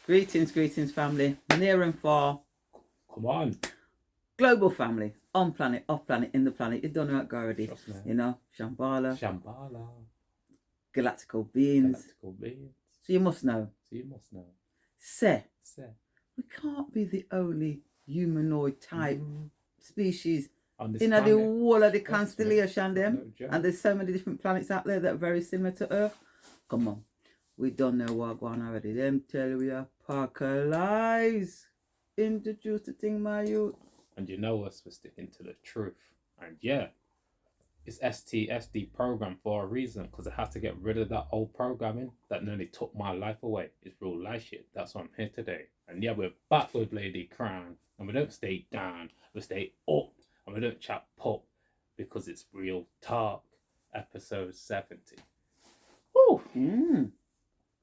Greetings, family, near and far. Come on. Global family, on planet, off planet, in the planet. You don't know how to go already. You know, Shambhala, galactical beings. So you must know. Say, we can't be the only humanoid type species in the whole of the constellation, and there's so many different planets out there that are very similar to Earth. Come on, we don't know what going on already. Them tell we are Parker lies. Introduce the thing, my youth. And you know us, we're sticking to the truth. And yeah, it's STS programmed for a reason, because I had to get rid of that old programming that nearly took my life away. It's real life shit. That's why I'm here today. And yeah, we're back with Ladycrowne, and we don't stay down, we stay up, and we don't chat pop, because it's real TARK, episode 70. Woo!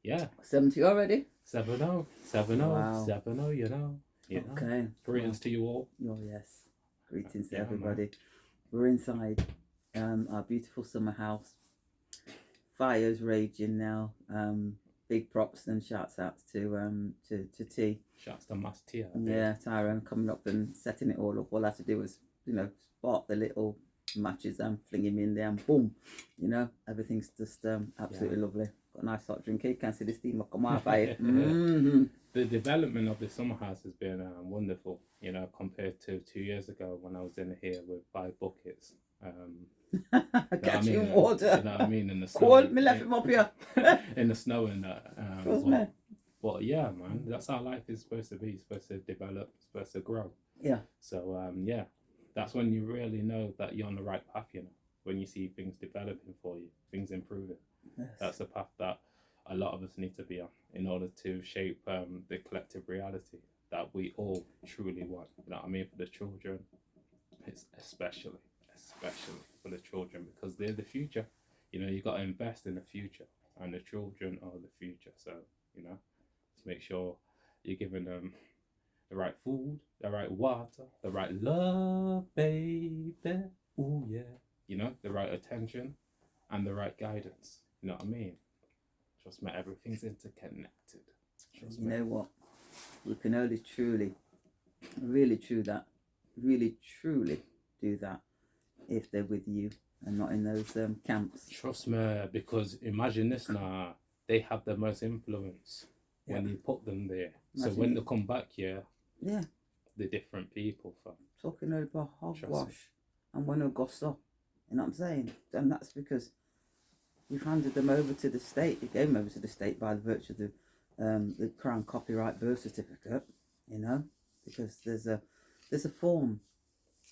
Yeah. 70 already? 70, 70, wow. 70, you know. Okay. Greetings to you all. Oh, yes. Greetings to everybody. Man. We're inside our beautiful summer house. Fire's raging now. Big props and shouts out to T. Shouts to Mass T. Yeah, Tyrone coming up and setting it all up. All I had to do was, spark the little matches and fling him in there and boom. Everything's just absolutely lovely. Got a nice hot drink here. You can't see the steam come out by it. The development of the summer house has been wonderful, compared to 2 years ago when I was in here with 5 buckets. Catching water. You know what I mean? In the snow. Cold, me left him up here. In the snow and that. But yeah, man, that's how life is supposed to be. It's supposed to develop, it's supposed to grow. Yeah. So yeah, that's when you really know that you're on the right path, when you see things developing for you, things improving. Yes. That's the path that a lot of us need to be on in order to shape the collective reality that we all truly want. You know what I mean? For the children, it's especially for the children, because they're the future. You got to invest in the future, and the children are the future. So just make sure you're giving them the right food, the right water, the right love, baby. Ooh yeah. The right attention and the right guidance. You know what I mean? Trust me, everything's interconnected. Trust me. You know what? We can only truly do that if they're with you and not in those camps. Trust me, because imagine this now. They have the most influence when you put them there. Imagine. So when they come back here, they're different people. Talking about hogwash and when it goes up. You know what I'm saying? And that's because we've handed them over to the state. It came over to the state by the virtue of the Crown Copyright Birth Certificate. Because there's a form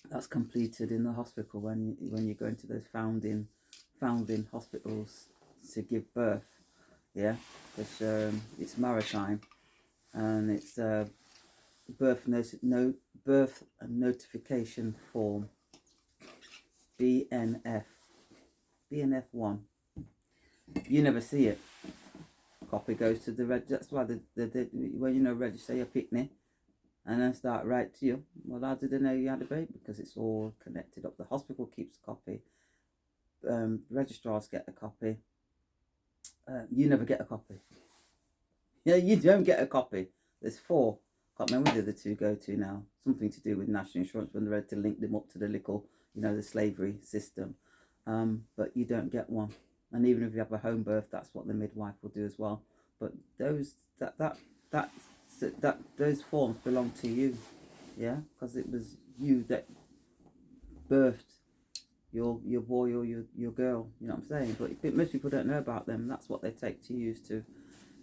that's completed in the hospital when you go into those founding hospitals to give birth. Yeah, because it's maritime, and it's birth notification form. BNF 1. You never see it. Copy goes to the that's why when register your picnic and then start right to you. Well, how did they know you had a baby? Because it's all connected up. The hospital keeps a copy. Registrars get a copy. You never get a copy. Yeah, you don't get a copy. There's 4. Can't remember where the 2 go to now. Something to do with national insurance when they're ready to link them up to the little, the slavery system. But you don't get one. And even if you have a home birth, that's what the midwife will do as well. But those those forms belong to you, because it was you that birthed your boy or your girl. You know what I'm saying? But most people don't know about them. That's what they take to use to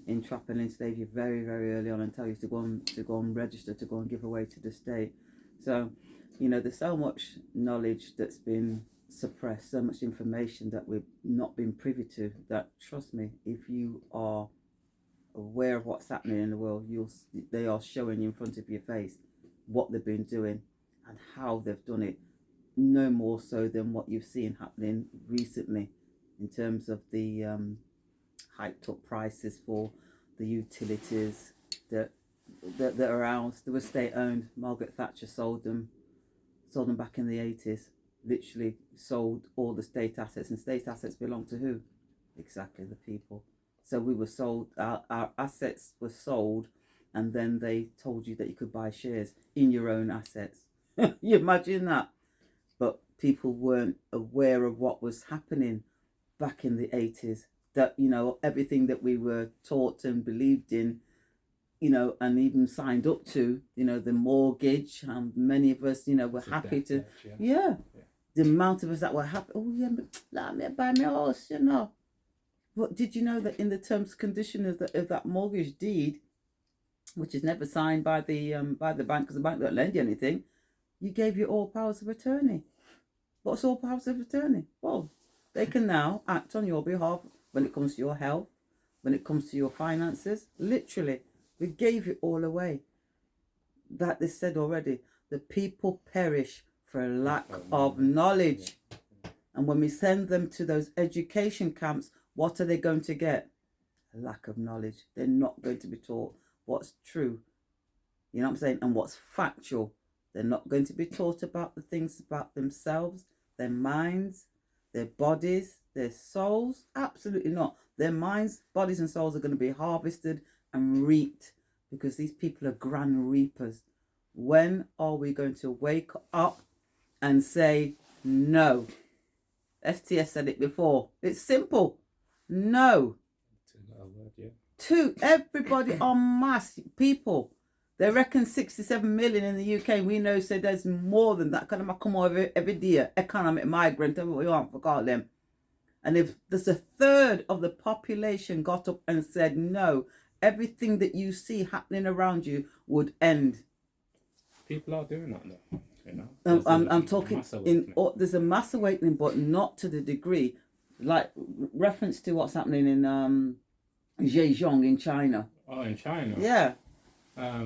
entrap and enslave you very, very early on and tell you to go and register, to go and give away to the state. So, there's so much knowledge that's been suppressed, so much information that we've not been privy to, that, trust me, if you are aware of what's happening in the world, they are showing you in front of your face what they've been doing and how they've done it, no more so than what you've seen happening recently in terms of the hyped up prices for the utilities that are ours. They were state owned. Margaret Thatcher sold them back in the 80s. Literally sold all the state assets, and state assets belong to who? Exactly, the people. So we were sold, our assets were sold and then they told you that you could buy shares in your own assets. You imagine that? But people weren't aware of what was happening back in the 80s. That, you know, everything that we were taught and believed in, you know, and even signed up to, you know, the mortgage. Many of us, you know, were happy to, yeah. The amount of us that were happy. Oh yeah, let me buy me a house, you know. But did you know that in the terms and conditions of that mortgage deed, which is never signed by the bank, because the bank don't lend you anything, you gave you all powers of attorney. What's all powers of attorney? Well, they can now act on your behalf when it comes to your health, when it comes to your finances. Literally, we gave it all away. That they said already, the people perish for a lack of knowledge. And when we send them to those education camps, what are they going to get? A lack of knowledge. They're not going to be taught what's true, you know what I'm saying, and what's factual. They're not going to be taught about the things about themselves, their minds, their bodies, their souls. Absolutely not. Their minds, bodies and souls are going to be harvested and reaped, because these people are grand reapers. When are we going to wake up and say no? STS said it before. It's simple. No. To everybody en masse, people. They reckon 67 million in the UK. We know, so there's more than that. Kind of come over every day. Economic migrant, whatever you want to call them. And if there's a third of the population got up and said no, everything that you see happening around you would end. People are doing that though. You know, I'm talking there's a mass awakening, but not to the degree, like reference to what's happening in Zhejiang in China. Oh, in China. Yeah. A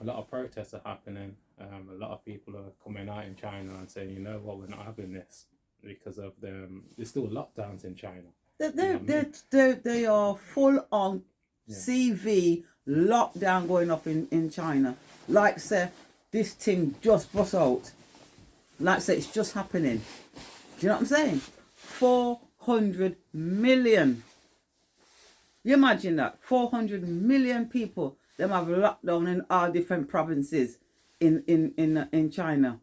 lot of protests are happening. A lot of people are coming out in China and saying, you know what, we're not having this because of there's still lockdowns in China. They are full on CV lockdown going off in China. Like say this thing just bust out. Like say it's just happening. Do you know what I'm saying? 400 million. You imagine that? 400 million people. Them have lockdown in all different provinces in China.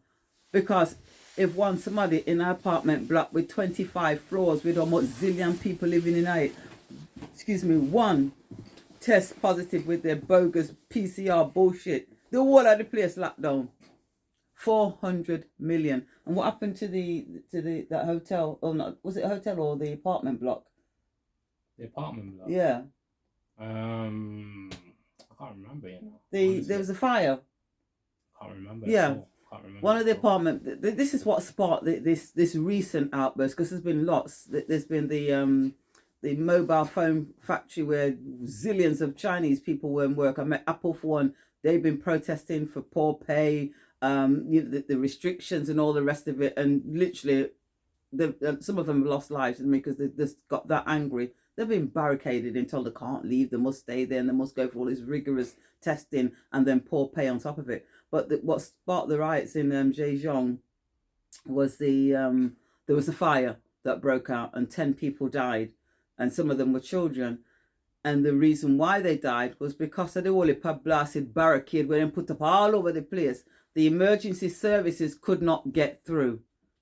Because if somebody in an apartment block with 25 floors with almost zillion people living in it, one test positive with their bogus PCR bullshit, the whole of the place locked down. 400 million. And what happened to that hotel? Oh, not was it a hotel or the apartment block? The apartment block. Yeah. I can't remember. You know. There was a fire. Can't remember. Yeah. Can't remember. One of the apartment. This is what sparked this recent outburst, because there's been lots. There's been the mobile phone factory where zillions of Chinese people were in work. I met Apple for one. They've been protesting for poor pay, the restrictions and all the rest of it. And literally, some of them have lost lives because they just got that angry. They've been barricaded and told they can't leave. They must stay there and they must go for all this rigorous testing and then poor pay on top of it. But what sparked the riots in Zhejiang was there was a fire that broke out and 10 people died. And some of them were children. And the reason why they died was because of the holy blasted barricade where they put up all over the place. The emergency services could not get through.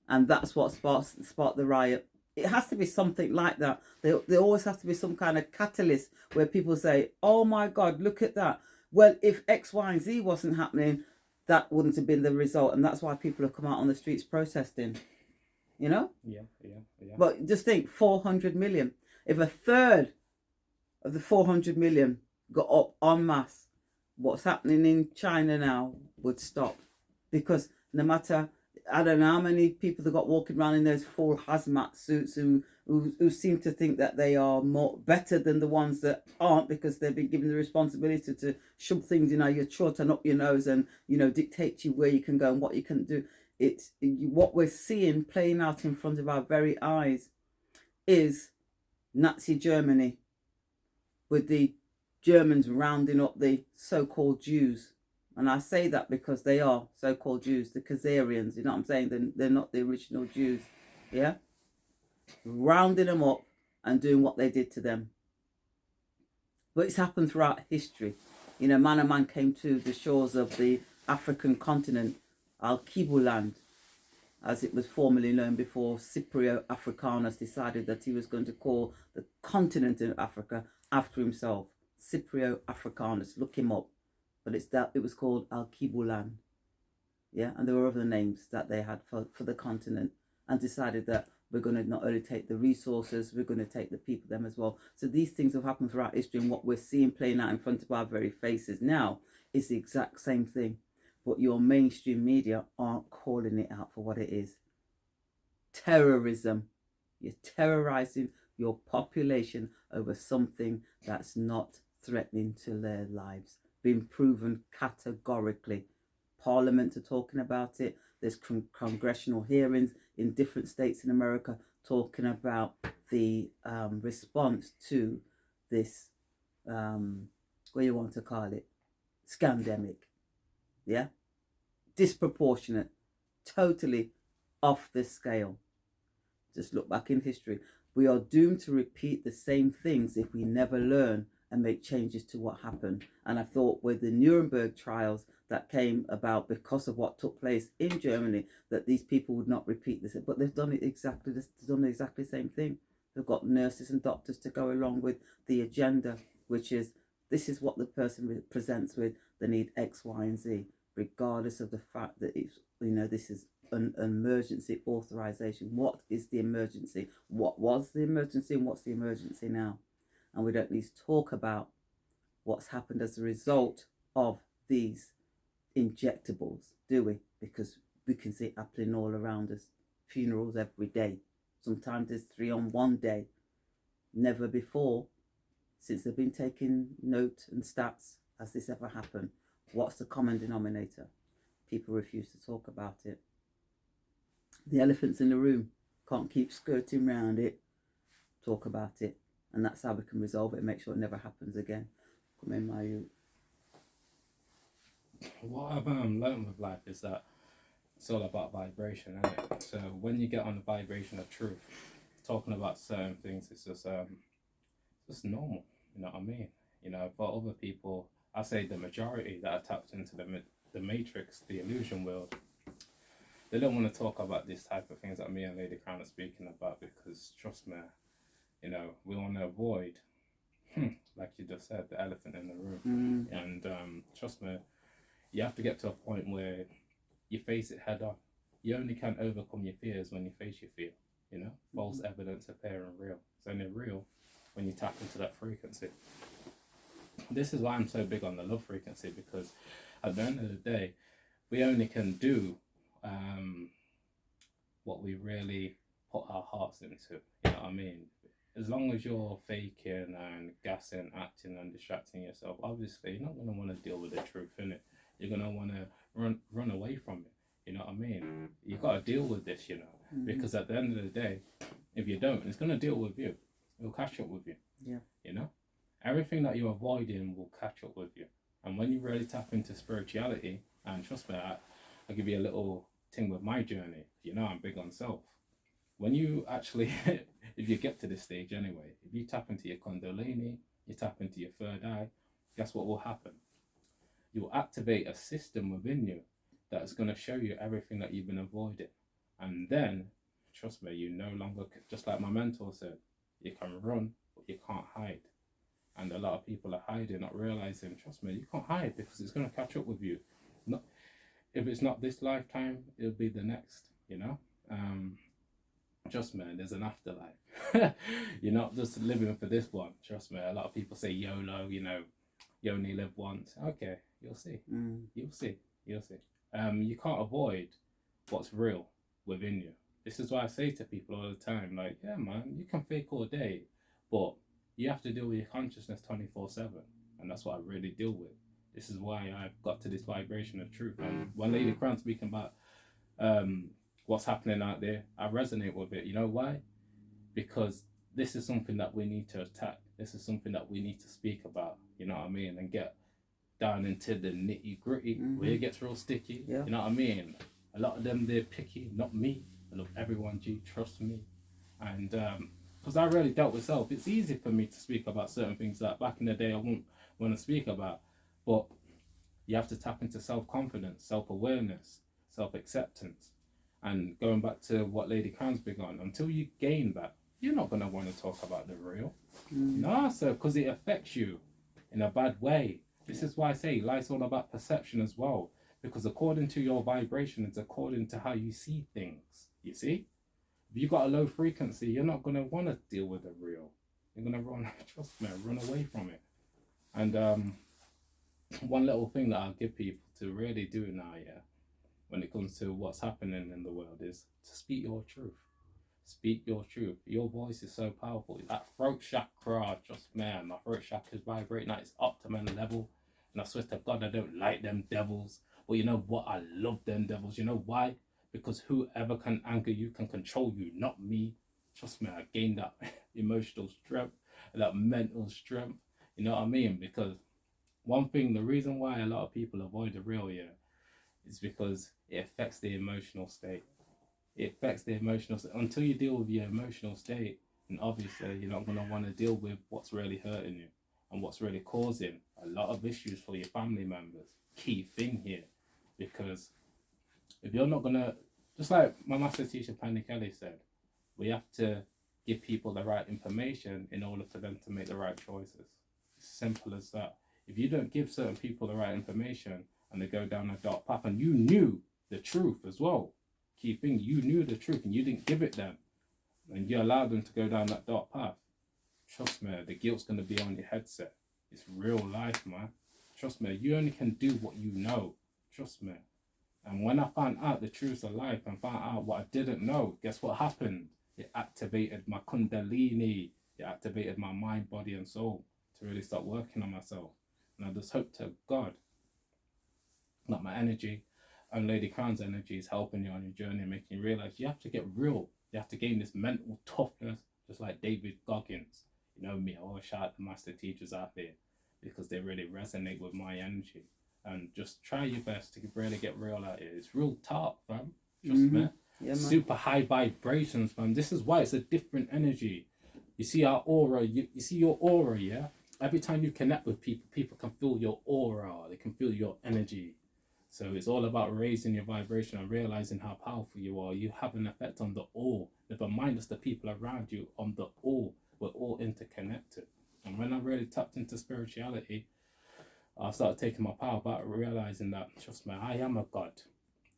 And that's what sparked the riot. It has to be something like that. There always has to be some kind of catalyst where people say, oh my God, look at that. Well, if X, Y, and Z wasn't happening, that wouldn't have been the result. And that's why people have come out on the streets protesting. You know? Yeah. But just think, 400 million. If a third of the 400 million got up en masse, what's happening in China now would stop. Because no matter, I don't know how many people that got walking around in those full hazmat suits who seem to think that they are better than the ones that aren't, because they've been given the responsibility to shove things, your throat and up your nose and, dictate to you where you can go and what you can do. It's what we're seeing playing out in front of our very eyes is Nazi Germany, with the Germans rounding up the so-called Jews. And I say that because they are so-called Jews, the Khazarians, you know what I'm saying? They're not the original Jews, yeah? Rounding them up and doing what they did to them. But it's happened throughout history. You know, man and man came to the shores of the African continent, Al-Kibuland, as it was formerly known before Cyprio Africanus decided that he was going to call the continent of Africa after himself. Cyprio Africanus, look him up. But it was called Al-Kibuland. Yeah, and there were other names that they had for the continent, and decided that we're going to not only take the resources, we're going to take the people them as well. So these things have happened throughout history, and what we're seeing playing out in front of our very faces now is the exact same thing. But your mainstream media aren't calling it out for what it is. Terrorism. You're terrorizing your population over something that's not threatening to their lives. Been proven categorically. Parliament are talking about it. There's congressional hearings in different states in America talking about the response to this, what do you want to call it, scandemic. Yeah, disproportionate, totally off the scale. Just look back in history. We are doomed to repeat the same things if we never learn and make changes to what happened. And I thought with the Nuremberg trials that came about because of what took place in Germany, that these people would not repeat this. But they've done exactly the same thing. They've got nurses and doctors to go along with the agenda, which is this is what the person presents with. They need X, Y, and Z, regardless of the fact that it's, you know, this is an emergency authorization. What is the emergency? What was the emergency and what's the emergency now? And we don't at least talk about what's happened as a result of these injectables, do we? Because we can see it happening all around us. Funerals every day. Sometimes there's 3 on one day. Never before, since they've been taking note and stats, has this ever happened. What's the common denominator? People refuse to talk about it. The elephant's in the room. Can't keep skirting around it. Talk about it. And that's how we can resolve it and make sure it never happens again. Come in, my youth. What I've learned with life is that it's all about vibration, isn't it? So when you get on the vibration of truth, talking about certain things, it's just normal. You know what I mean? You know, for other people, I say the majority that are tapped into the matrix, the illusion world, they don't want to talk about this type of things that me and Ladycrowne are speaking about, because trust me, you know, we want to avoid, like you just said, the elephant in the room. And trust me, you have to get to a point where you face it head on. You only can overcome your fears when you face your fear. You know, false evidence appearing real. It's only real when you tap into that frequency. This is why I'm so big on the love frequency, because at the end of the day, we only can do what we really put our hearts into. You know what I mean? As long as you're faking and gassing, acting and distracting yourself, obviously you're not going to want to deal with the truth, innit? You're going to want to run away from it. You know what I mean? You got to deal with this, you know, because at the end of the day, if you don't, it's going to deal with you. It'll catch up with you. Yeah. You know? Everything that you're avoiding will catch up with you. And when you really tap into spirituality, and trust me, I'll give you a little thing with my journey. You know, I'm big on self. When you actually, if you get to this stage anyway, if you tap into your Kundalini, you tap into your third eye, guess what will happen? You'll activate a system within you that's going to show you everything that you've been avoiding. And then, trust me, you no longer, just like my mentor said, you can run, but you can't hide. And a lot of people are hiding, not realizing, trust me, you can't hide because it's going to catch up with you. Not, if it's not this lifetime, it'll be the next, you know? Trust me, there's an afterlife. You're not just living for this one. Trust me, a lot of people say YOLO, you know, you only live once. Okay, you'll see. You'll see. You'll see. You can't avoid what's real within you. This is why I say to people all the time, like, yeah, man, you can fake all day, but you have to deal with your consciousness 24/7. And that's what I really deal with. This is why I've got to this vibration of truth. And when Ladycrowne speaking about what's happening out there, I resonate with it. You know why? Because this is something that we need to attack. This is something that we need to speak about. You know what I mean? And get down into the nitty gritty where it gets real sticky. Yeah. You know what I mean? A lot of them, they're picky, not me. I love everyone, G, trust me. And because I really dealt with self. It's easy for me to speak about certain things that back in the day I wouldn't want to speak about. But you have to tap into self-confidence, self-awareness, self-acceptance. And going back to what Ladycrowne's big on, until you gain that, you're not going to want to talk about the real. No, sir, because it affects you in a bad way. This is why I say life's all about perception as well. Because according to your vibration, it's according to how you see things. You see? If you got a low frequency, you're not going to want to deal with the real. You're going to run away from it. And one little thing that I'll give people to really do now, yeah, when it comes to what's happening in the world is to speak your truth. Speak your truth. Your voice is so powerful. That throat chakra, just man, my throat chakra is vibrating at its optimum level. And I swear to God, I don't like them devils. But you know what? I love them devils. You know why? Because whoever can anger you can control you, not me. Trust me, I gained that emotional strength, that mental strength. You know what I mean? Because one thing, the reason why a lot of people avoid the real, yeah, is because it affects the emotional state. It affects the emotional state. Until you deal with your emotional state, and obviously you're not going to want to deal with what's really hurting you and what's really causing a lot of issues for your family members. Key thing here, because if you're not going to, just like my master teacher Pandy Kelly said, we have to give people the right information in order for them to make the right choices. It's simple as that. If you don't give certain people the right information and they go down a dark path, and you knew the truth as well, key thing, you knew the truth and you didn't give it them, and you allowed them to go down that dark path, trust me, the guilt's going to be on your headset. It's real life, man. Trust me, you only can do what you know. Trust me. And when I found out the truth of life and found out what I didn't know, guess what happened? It activated my kundalini. It activated my mind, body and soul to really start working on myself. And I just hope to God that my energy and Ladycrowne's energy is helping you on your journey and making you realize you have to get real. You have to gain this mental toughness, just like David Goggins. You know me, I always shout out the master teachers out there because they really resonate with my energy. And just try your best to really get real out here. It's real TARK, fam. Trust me. Yeah, super high vibrations, fam. This is why it's a different energy. You see our aura, you see your aura, yeah? Every time you connect with people, people can feel your aura. They can feel your energy. So it's all about raising your vibration and realizing how powerful you are. You have an effect on the all. Never mind just the people around you, on the all. We're all interconnected. And when I really tapped into spirituality, I started taking my power back, realizing that, trust me, I am a god.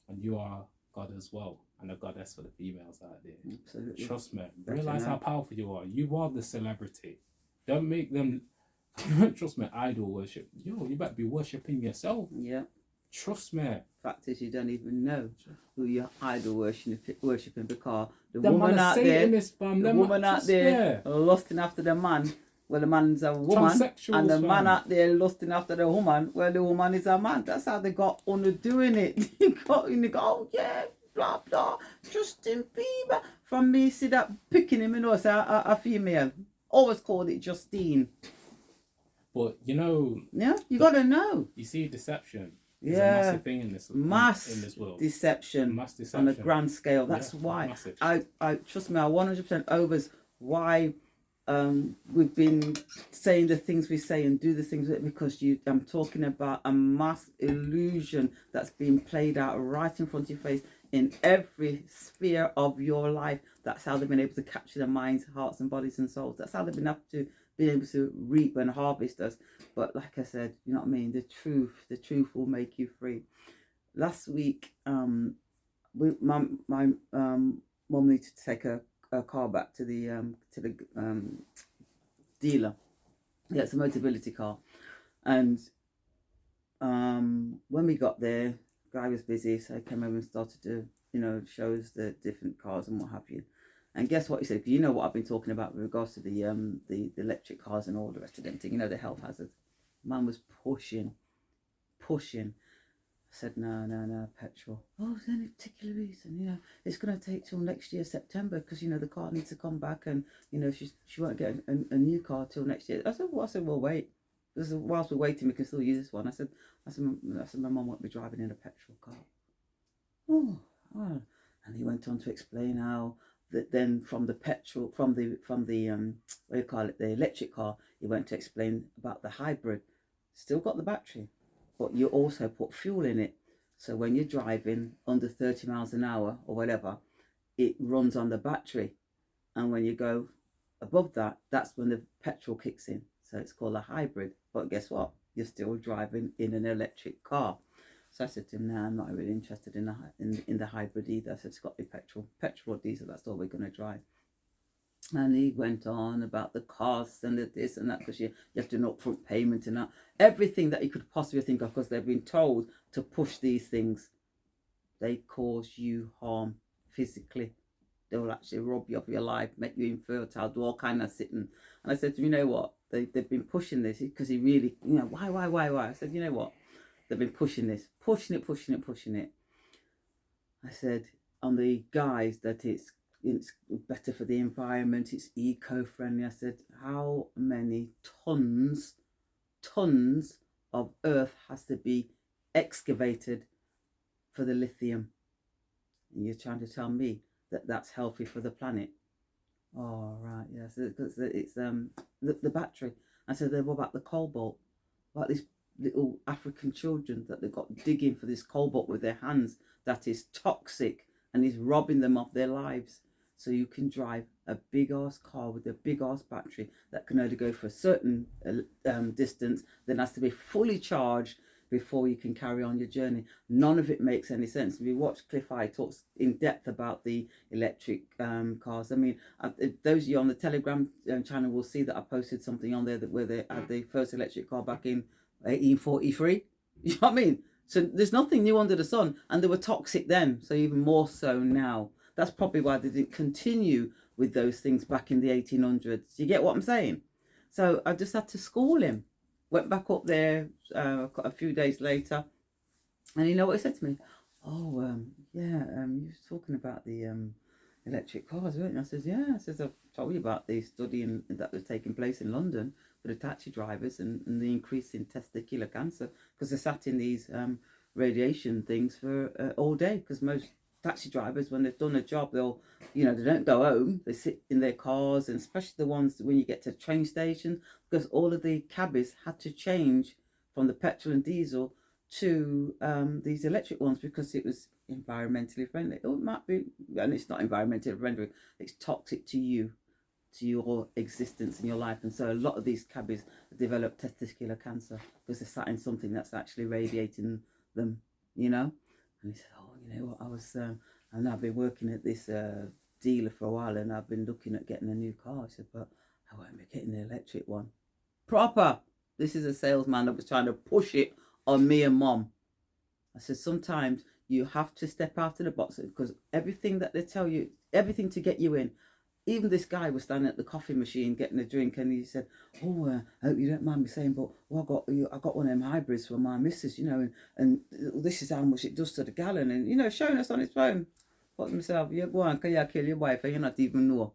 And you are God as well. And a goddess for the females out there. Absolutely. Trust me. Realize how powerful you are. You are the celebrity. Don't make them, trust me, idol worship. Yo, you better be worshipping yourself. Yeah. Trust me. Fact is, you don't even know who you're idol worshipping because the Them woman man out are there, Satanists, fam. the Them woman out trust there me. lusting after the man. Well, the man's a woman, Transsexuals, and the man fam. out there lusting after the woman. Well, the woman is a man. That's how they got on doing it. They got in. They go, oh yeah, blah blah. Justin Bieber. From me, see that picking him, you know, say a female. Always called it Justine. But you know, Yeah, you gotta know. you see, deception is a Yeah, massive thing in this world. Deception, Mass deception on a grand scale. That's Yeah, why massive. I trust me. I 100% overs why we've been saying the things we say and do the things because I'm talking about a mass illusion that's being played out right in front of your face in every sphere of your life. That's how they've been able to capture the minds, hearts, and bodies and souls. That's how they've been able to reap and harvest us. But like I said, you know what I mean. The truth will make you free. Last week, my mum needed to take a car back to the dealer. Yeah, it's a Motability car, and when we got there, guy was busy, so I came over and started to show us the different cars and what have you. And guess what he said? You know what I've been talking about with regards to the electric cars and all the rest of them thing. You know, the health hazards. Man was pushing. I said, no, petrol. Oh, is there any particular reason? It's going to take till next year, September, because, the car needs to come back and, she won't get a new car till next year. I said, well, wait. Because whilst we're waiting, we can still use this one. I said, my mum won't be driving in a petrol car. Oh. And he went on to explain how then from the petrol, from the what do you call it, the electric car, he went to explain about the hybrid. Still got the battery, but you also put fuel in it. So when you're driving under 30 miles an hour or whatever, it runs on the battery. And when you go above that, that's when the petrol kicks in. So it's called a hybrid. But guess what? You're still driving in an electric car. So I said to him, "No, I'm not really interested in the hybrid either." I said, "It's got to be petrol or diesel. That's all we're going to drive." And he went on about the costs and the this and that, because you have to do an upfront payment and that. Everything that you could possibly think of, because they've been told to push these things. They cause you harm physically. They will actually rob you of your life, make you infertile, do all kind of sitting. And I said to him, "You know what? They've been pushing this," because he really, why? I said, "You know what? They've been pushing this, pushing it. I said, on the guise that it's better for the environment, it's eco-friendly. I said, how many tons of earth has to be excavated for the lithium? And you're trying to tell me that that's healthy for the planet?" "Oh, right, yes, because it's the battery." I said, "Then what about the cobalt? What about these little African children that they've got digging for this cobalt with their hands that is toxic and is robbing them of their lives?" So you can drive a big ass car with a big ass battery that can only go for a certain distance, then has to be fully charged before you can carry on your journey. None of it makes any sense. If you watch Cliff High, talks in depth about the electric cars. I mean, those of you on the Telegram channel will see that I posted something on there where they had the first electric car back in 1843. You know what I mean? So there's nothing new under the sun, and they were toxic then, so even more so now. That's probably why they didn't continue with those things back in the 1800s. You get what I'm saying? So I just had to school him. Went back up there a few days later, and you know what he said to me? "Oh, yeah, you was talking about the electric cars, weren't you?" I says, "Yeah." I says, "I've told you about the study that was taking place in London for the taxi drivers and the increase in testicular cancer, because they sat in these radiation things for all day, because most taxi drivers, when they've done a job, they'll, they don't go home, they sit in their cars, and especially the ones when you get to train stations, because all of the cabbies had to change from the petrol and diesel to these electric ones, because it was environmentally friendly. It might be, and it's not environmentally friendly, it's toxic to you, to your existence in your life. And so a lot of these cabbies develop testicular cancer because they're sat in something that's actually radiating them, And he said, "Oh, you know what, and I've been working at this dealer for a while, and I've been looking at getting a new car." I said, "But I won't be getting the electric one." Proper. This is a salesman that was trying to push it on me and Mom. I said, sometimes you have to step out of the box, because everything that they tell you, everything to get you in. Even this guy was standing at the coffee machine getting a drink, and he said, "Oh, I hope you don't mind me saying, but I got one of them hybrids for my missus, and this is how much it does to the gallon," and showing us on his phone. Thought to myself, "You go on, can you kill your wife and you not even know?"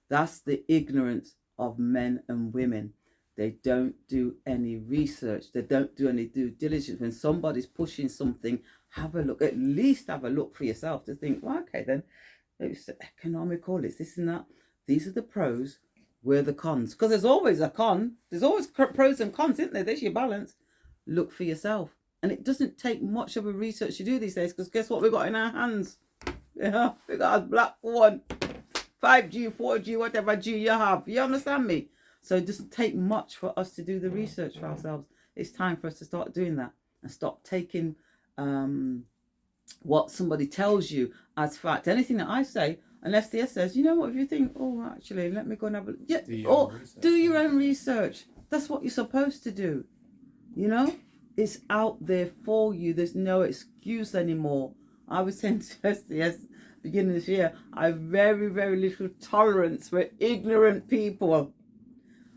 That's the ignorance of men and women. They don't do any research. They don't do any due diligence. When somebody's pushing something, have a look. At least have a look for yourself to think, well, okay, then it's economical, it's this and that. These are the pros. We're the cons. Because there's always a con. There's always pros and cons, isn't there? There's your balance. Look for yourself. And it doesn't take much of a research to do these days, because guess what we've got in our hands? Yeah, we got a black one. 5G, 4G, whatever G you have. You understand me? So it doesn't take much for us to do the research for ourselves. It's time for us to start doing that and stop taking what somebody tells you as fact. Anything that I say, and STS says, "You know what, if you think, oh, actually, let me go and have a..." Yeah, do your own research. That's what you're supposed to do. It's out there for you. There's no excuse anymore. I was saying to STS beginning of this year, I have very, very little tolerance for ignorant people.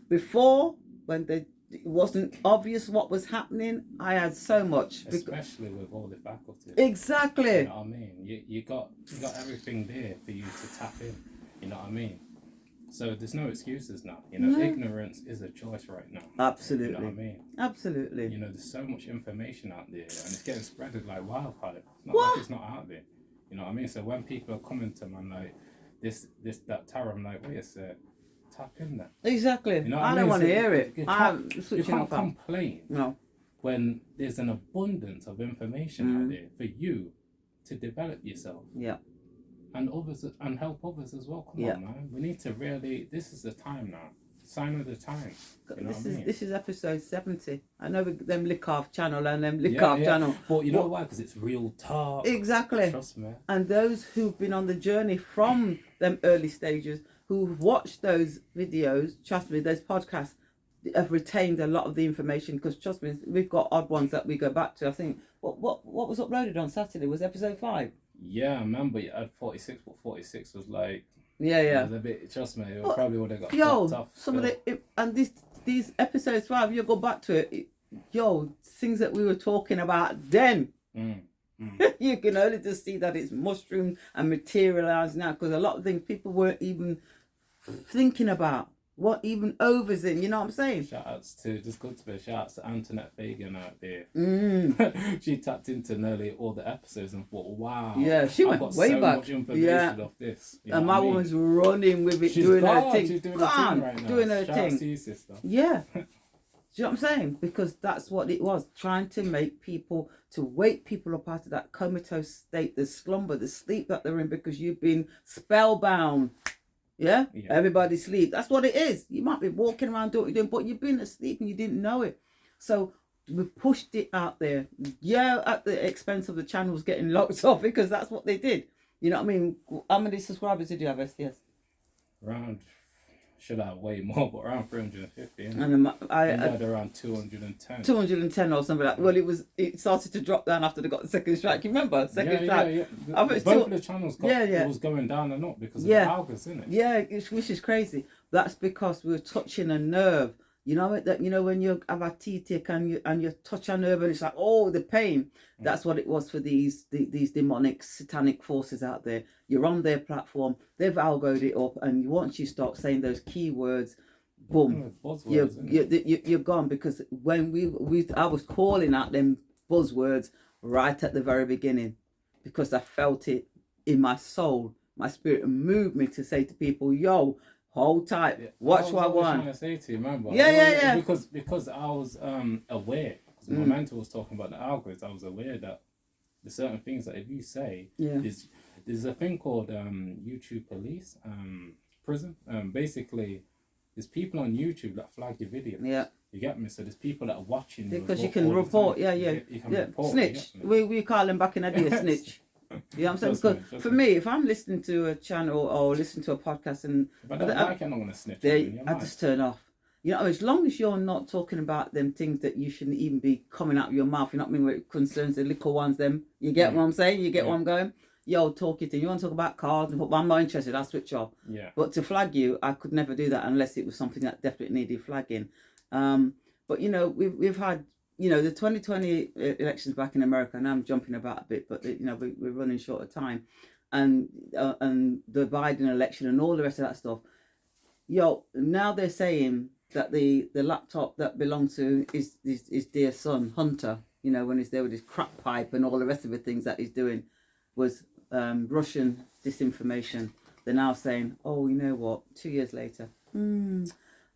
Before, when it wasn't obvious what was happening, I had so much. Especially with all the faculties. Exactly. You know what I mean? You got everything there for you to tap in. You know what I mean? So there's no excuses now. No. Ignorance is a choice right now. Absolutely. You know what I mean? Absolutely. There's so much information out there, and it's getting spreaded like wildfire. It's not like it's not out there. You know what I mean? So when people are coming to man, like, that tarot. I'm like, wait a sec, tap in there. Exactly. You know what I I don't mean? want to So hear it. You I'm can't, switching off. complain No. when there's an abundance of information out there for you to develop yourself. Yeah. And others, and help others as well. Come on, man. We need to really. This is the time now. Sign of the times. You know what I mean? This is episode 70. I know them lick off channel and them lick off channel. But you know why? Because it's real talk. Exactly. Trust me. And those who've been on the journey from them early stages, who've watched those videos, trust me, those podcasts, have retained a lot of the information. Because trust me, we've got odd ones that we go back to. I think what was uploaded on Saturday was episode 5. Yeah, I remember you had 46, but 46 was like. Yeah. It was a bit. Trust me, it probably would have got off. Some of and these episodes 5, you go back to it. Things that we were talking about then. You can only just see that it's mushroomed and materialized now, because a lot of things people weren't even thinking about. What even overs in, you know what I'm saying? Shout outs to Antoinette Fagan out there. She tapped into nearly all the episodes and thought, wow. Yeah, she went way so back. Much information off this. And my woman's running with it, doing her thing. She's doing her thing right now. Doing her Shout thing. out to you, sister. Yeah. Do you know what I'm saying? Because that's what it was. Trying to make people, to wake people up out of that comatose state, the slumber, the sleep that they're in, because you've been spellbound. Yeah? Everybody sleep. That's what it is. You might be walking around doing what you're doing, but you've been asleep and you didn't know it. So we pushed it out there. Yeah, at the expense of the channels getting locked off, because that's what they did. You know what I mean? How many subscribers did you have, STS? Should have way more, but around 350. And I had around 210. 210 or something like that. Well, it started to drop down after they got the second strike. You remember? Second strike. Both of the channels it was going down and up because of the algos, isn't it? Yeah, which is crazy. That's because we're touching a nerve. You know that when you have a T-tick and you touch a nerve and it's like, oh, the pain. That's what it was for these demonic satanic forces out there. You're on their platform, they've algoed it up, and once you start saying those keywords, boom, you're gone. Because when I was calling out them buzzwords right at the very beginning, because I felt it in my soul, my spirit moved me to say to people, yo, hold tight, watch what I want. Trying to say to you, remember? Yeah. Because I was aware. Because my mentor was talking about the algorithms. I was aware that there's certain things that if you say, there's a thing called YouTube police, prison. Basically, there's people on YouTube that flag your video. Yeah. You get me? So there's people that are watching. Because you can report. You can report. Snitch. We call them back in the day a snitch. You know what I'm saying? Because for me, if I'm listening to a channel or listening to a podcast and if I don't like it, I'm not going to snitch. I just turn off. You know, as long as you're not talking about them things that you shouldn't even be coming out of your mouth, you know what I mean, when it concerns the little ones, them. You get what I'm saying? You get what I'm going? Yo, talk it in. You want to talk about cars and football? I'm not interested. I'll switch off. Yeah. But to flag you, I could never do that unless it was something that definitely needed flagging. But, you know, we've had, you know, the 2020 elections back in America, and I'm jumping about a bit, but, you know, we're running short of time. And the Biden election and all the rest of that stuff. Yo, now they're saying that the laptop that belonged to his dear son, Hunter, you know, when he's there with his crack pipe and all the rest of the things that he's doing, was Russian disinformation. They're now saying, oh, you know what, 2 years later,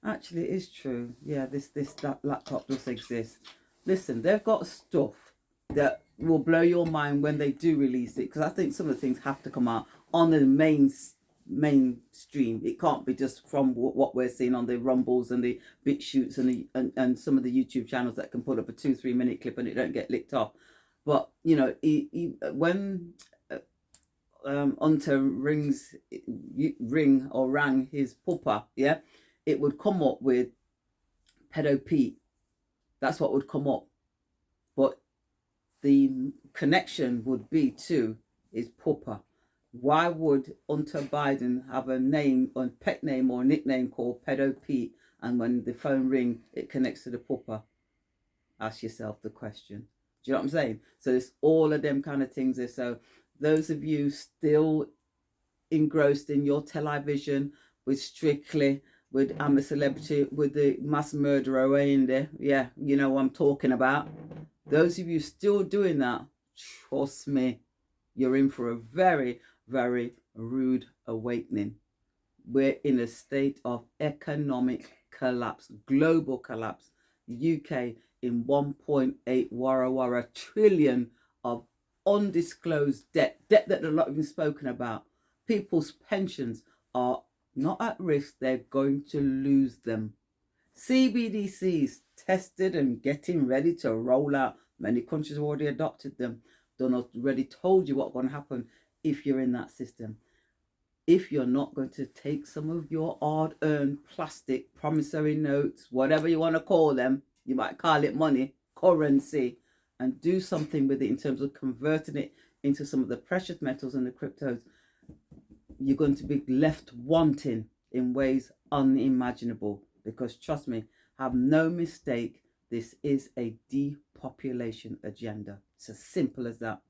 actually it is true. Yeah, that laptop does exist. Listen, they've got stuff that will blow your mind when they do release it, because I think some of the things have to come out on the mainstream. It can't be just from what we're seeing on the Rumbles and the BitChutes and some of the YouTube channels that can put up a 2-3 minute clip and it don't get licked off. But you know, when Hunter rang his puppa, yeah, it would come up with pedo Pete. That's what would come up. But the connection would be to his puppa. Why would Hunter Biden have a name, or pet name or nickname called Pedo Pete, and when the phone ring, it connects to the puppa? Ask yourself the question. Do you know what I'm saying? So it's all of them kind of things there. So those of you still engrossed in your television with Strictly, with I'm a Celebrity, with the mass murderer in there, yeah, you know what I'm talking about. Those of you still doing that, trust me, you're in for a very, very, rude awakening. We're in a state of economic collapse, global collapse. UK in 1.8 wara trillion of undisclosed debt that they're not even spoken about. People's pensions are not at risk, they're going to lose them. CBDCs tested and getting ready to roll out. Many countries have already adopted them. Done already told you what's going to happen if you're in that system. If you're not going to take some of your hard-earned plastic promissory notes, whatever you want to call them, you might call it money, currency, and do something with it in terms of converting it into some of the precious metals and the cryptos, you're going to be left wanting in ways unimaginable. Because trust me, have no mistake, this is a depopulation agenda. It's as simple as that.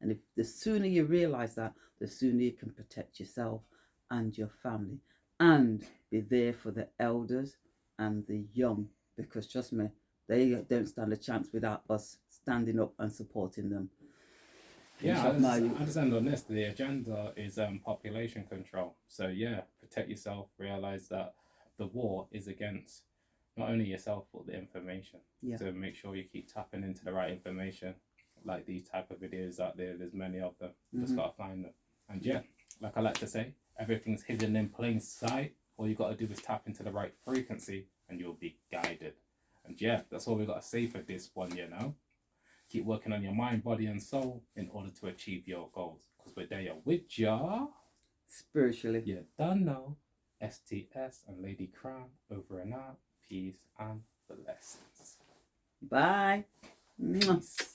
And if the sooner you realize that, the sooner you can protect yourself and your family and be there for the elders and the young. Because trust me, they don't stand a chance without us standing up and supporting them. Yeah, I just end on this. The agenda is population control. So yeah, protect yourself. Realize that the war is against not only yourself but the information. Yeah. So make sure you keep tapping into the right information. Like these type of videos out there, there's many of them. Just gotta find them. And yeah, like I like to say, everything's hidden in plain sight. All you gotta do is tap into the right frequency and you'll be guided. And yeah, that's all we gotta say for this one, you know. Keep working on your mind, body and soul in order to achieve your goals. Because we're there with ya. Spiritually. You don't know. STS and Ladycrowne over and out. Peace and blessings. Bye.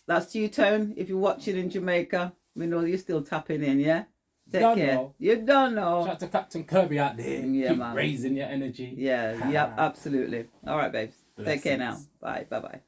That's you, Tone. If you're watching in Jamaica, we know you're still tapping in, yeah? Take care. Know. You don't know. Shout out to Captain Kirby out there. Yeah, keep man. raising your energy. Yeah, yep, absolutely. All right, babes. Blessings. Take care now. Bye. Bye-bye.